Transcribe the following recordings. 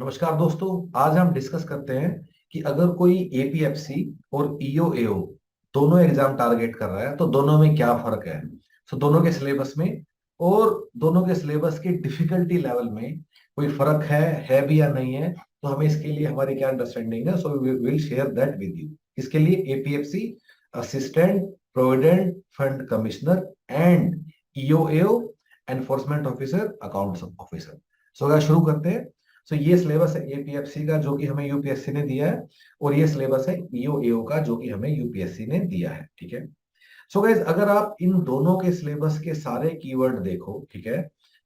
नमस्कार दोस्तों। आज हम डिस्कस करते हैं कि अगर कोई एपीएफसी और ईओएओ दोनों एग्जाम टारगेट कर रहा है तो दोनों में क्या फर्क है। तो दोनों के सिलेबस में और दोनों के सिलेबस की डिफिकल्टी लेवल में कोई फर्क है भी या नहीं है, तो हमें इसके लिए हमारी क्या अंडरस्टैंडिंग है, so we will share that with you. इसके लिए APFC assistant provident fund commissioner and EOAO enforcement officer accounts officer. So क्या शुरू करते हैं। सो ये सिलेबस है एपीएफसी का जो कि हमें यूपीएससी ने दिया है, और ये सिलेबस है ईओएओ का जो कि हमें यूपीएससी ने दिया है। ठीक है। सो गाइज, अगर आप इन दोनों के सिलेबस के सारे कीवर्ड देखो, ठीक है,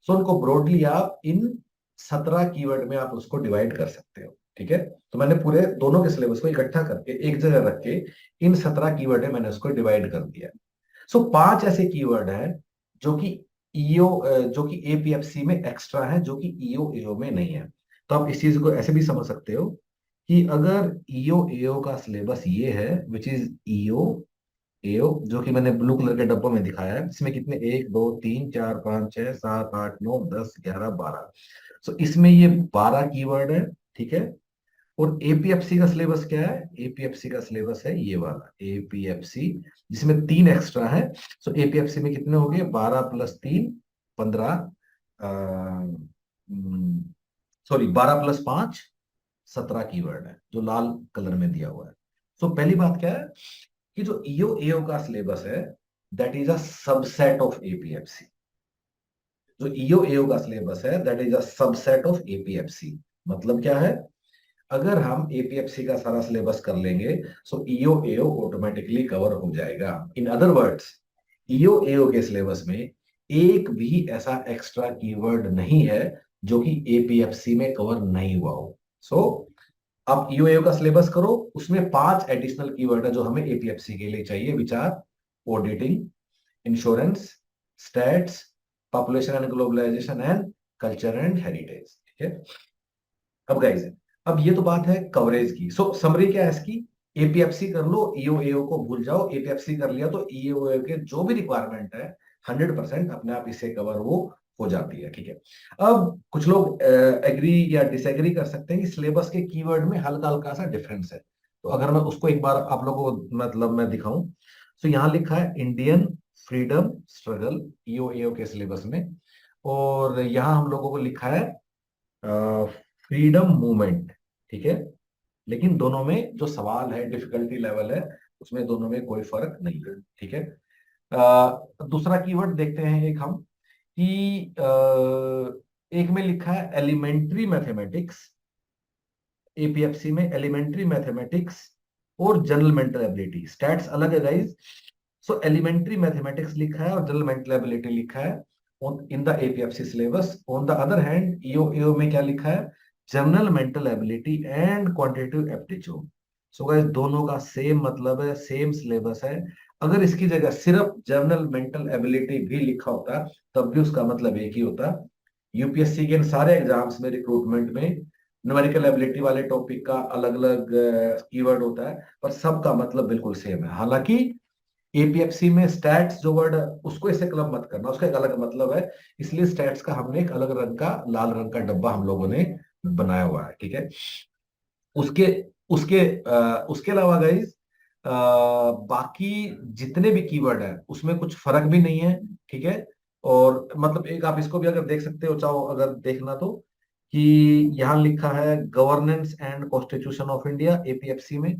सो उनको ब्रॉडली आप इन 17 कीवर्ड में आप उसको डिवाइड कर सकते हो। ठीक है। तो मैंने पूरे दोनों के सिलेबस को इकट्ठा करके एक जगह रख के इन 17 कीवर्ड में मैंने उसको डिवाइड कर दिया। सो 5 ऐसे कीवर्ड हैं जो कि ईओ जो कि एपीएफसी में एक्स्ट्रा है, जो कि ईओ एओ में नहीं है। तो आप इस चीज को ऐसे भी समझ सकते हो कि अगर ईओ एओ का सिलेबस ये है, विच इज ईओ एओ, जो कि मैंने ब्लू कलर के डब्बों में दिखाया है, इसमें कितने 1 2 3 4 5 6 7 8 9 10 11 12। सो इसमें ये 12 कीवर्ड है। ठीक है। और एपीएफसी का सिलेबस क्या है? एपीएफसी का सिलेबस है ये वाला एपीएफसी, जिसमें 3 एक्स्ट्रा है। सो एपीएफसी में कितने हो गए? 12 + 3 15, सॉरी 12 + 5 17 कीवर्ड है जो लाल कलर में दिया हुआ है। सो पहली बात क्या है कि जो ईओ एओ का सिलेबस है, that is a subset of APFC. जो ईओ एओ का सिलेबस है that is a subset of APFC. मतलब क्या है? अगर हम एपीएफसी का सारा सिलेबस कर लेंगे सो ईओ एओ ऑटोमेटिकली कवर हो जाएगा। इन अदर वर्ड्स, ईओ एओ के सिलेबस में एक भी ऐसा एक्स्ट्रा कीवर्ड नहीं है जो कि एपीएफसी में कवर नहीं हुआ हो। सो आप ईओ एओ का सिलेबस करो, उसमें 5 एडिशनल कीवर्ड है जो हमें एपीएफसी के लिए चाहिए, which are auditing, insurance, stats, population and globalization and culture and heritage. ठीक है। अब गाइस, अब ये तो बात है कवरेज की। सो समरी क्या है इसकी? एपीएफसी कर लो, ईओ एओ को भूल जाओ। एपीएफसी कर लिया तो ईओ एओ के जो भी रिक्वायरमेंट है 100% अपने आप इससे कवर वो हो जाती है। ठीक है। अब कुछ लोग एग्री या डिसएग्री कर सकते हैं कि सिलेबस के कीवर्ड में हल्का हल्का सा डिफरेंस है। तो अगर मैं उसको एक बार आप लोगों को मतलब मैं दिखाऊं, तो यहाँ लिखा है इंडियन फ्रीडम स्ट्रगल ईओ एओ के सिलेबस में, और यहाँ हम लोगों को लिखा है फ्रीडम मूवमेंट। ठीक है। लेकिन दोनों में जो सवाल है, डिफिकल्टी लेवल है, उसमें दोनों में कोई फर्क नहीं है। ठीक है। दूसरा कीवर्ड देखते हैं एक हम कि एक में लिखा है एलिमेंट्री मैथमेटिक्स। एपीएफसी में एलिमेंट्री मैथमेटिक्स और जनरल मेंटल एबिलिटी, स्टैट्स अलग है गाइज। सो एलिमेंट्री मैथमेटिक्स लिखा है और जनरल मेंटल एबिलिटी लिखा है in the APFC syllabus. On the other hand EO में क्या लिखा है? General mental ability and quantitative aptitude. So guys, दोनों का सेम मतलब है, सेम सिलेबस है। अगर इसकी जगह सिर्फ जनरल मेंटल एबिलिटी भी लिखा होता तब भी उसका मतलब एक ही होता। यूपीएससी के इन सारे एग्जाम्स में, रिक्रूटमेंट में, न्यूमेरिकल एबिलिटी वाले टॉपिक का अलग अलग कीवर्ड होता है, पर सबका मतलब बिल्कुल सेम है। हालांकि एपीएफसी में स्टैट्स जो वर्ड है उसको इससे क्लब मत करना, उसका एक अलग मतलब है। इसलिए स्टैट्स का हमने एक अलग रंग का, लाल रंग का डब्बा हम लोगों ने बनाया हुआ है। ठीक है। उसके उसके अलावा गाइज, बाकी जितने भी कीवर्ड है उसमें कुछ फर्क भी नहीं है। ठीक है। और मतलब एक आप इसको भी अगर देख सकते हो, चाहो अगर देखना तो, कि यहाँ लिखा है governance and constitution of India APFC में,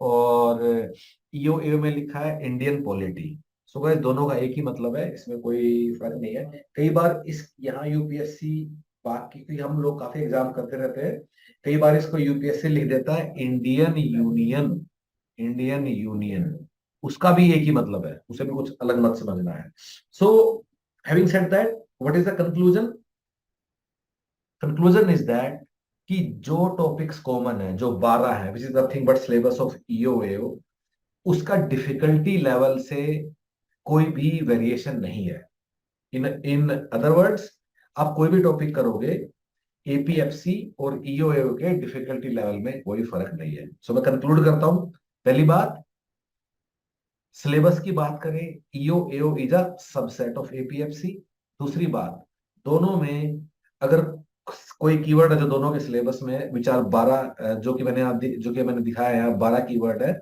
और ईओ ए में लिखा है इंडियन पॉलिटी। सो गाइस, दोनों का एक ही मतलब है, इसमें कोई फर्क नहीं है। कई बार इस यहाँ यूपीएससी, बाकी क्योंकि हम लोग काफी एग्जाम करते रहते हैं, कई बार इसको यूपीएससी लिख देता है इंडियन यूनियन। इंडियन यूनियन, उसका भी एक ही मतलब है, उसे भी कुछ अलग मत समझना है। So having said that, what is the conclusion? Conclusion is that कि जो टॉपिक्स कॉमन है, जो 12 है, which is nothing but syllabus of EO AO, उसका डिफिकल्टी लेवल से कोई भी वेरिएशन नहीं है। इन इन अदर वर्ड्स, आप कोई भी टॉपिक करोगे, एपीएफसी और ईओएओ के डिफिकल्टी लेवल में कोई फर्क नहीं है। सो मैं कंक्लूड करता हूं। पहली बात, सिलेबस की बात करें, EOAO is a subset of APFC. दूसरी बात, दोनों में अगर कोई कीवर्ड है जो दोनों के सिलेबस में है, विचार 12 जो कि मैंने दिखाया है, 12 कीवर्ड है।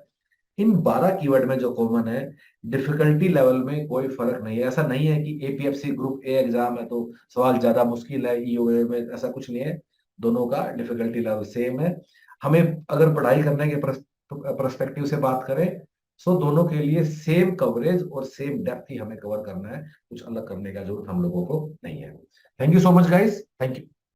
इन 12 कीवर्ड में जो कॉमन है, डिफिकल्टी लेवल में कोई फर्क नहीं है। ऐसा नहीं है कि एपीएफसी ग्रुप ए एग्जाम है तो सवाल ज्यादा मुश्किल है, ईओए में ऐसा कुछ नहीं है। दोनों का डिफिकल्टी लेवल सेम है। हमें अगर पढ़ाई करने के परस्पेक्टिव से बात करें, सो दोनों के लिए सेम कवरेज और सेम डेप्थ ही हमें कवर करना है, कुछ अलग करने का जरूरत हम लोगों को नहीं है। Thank you so much guys, thank you.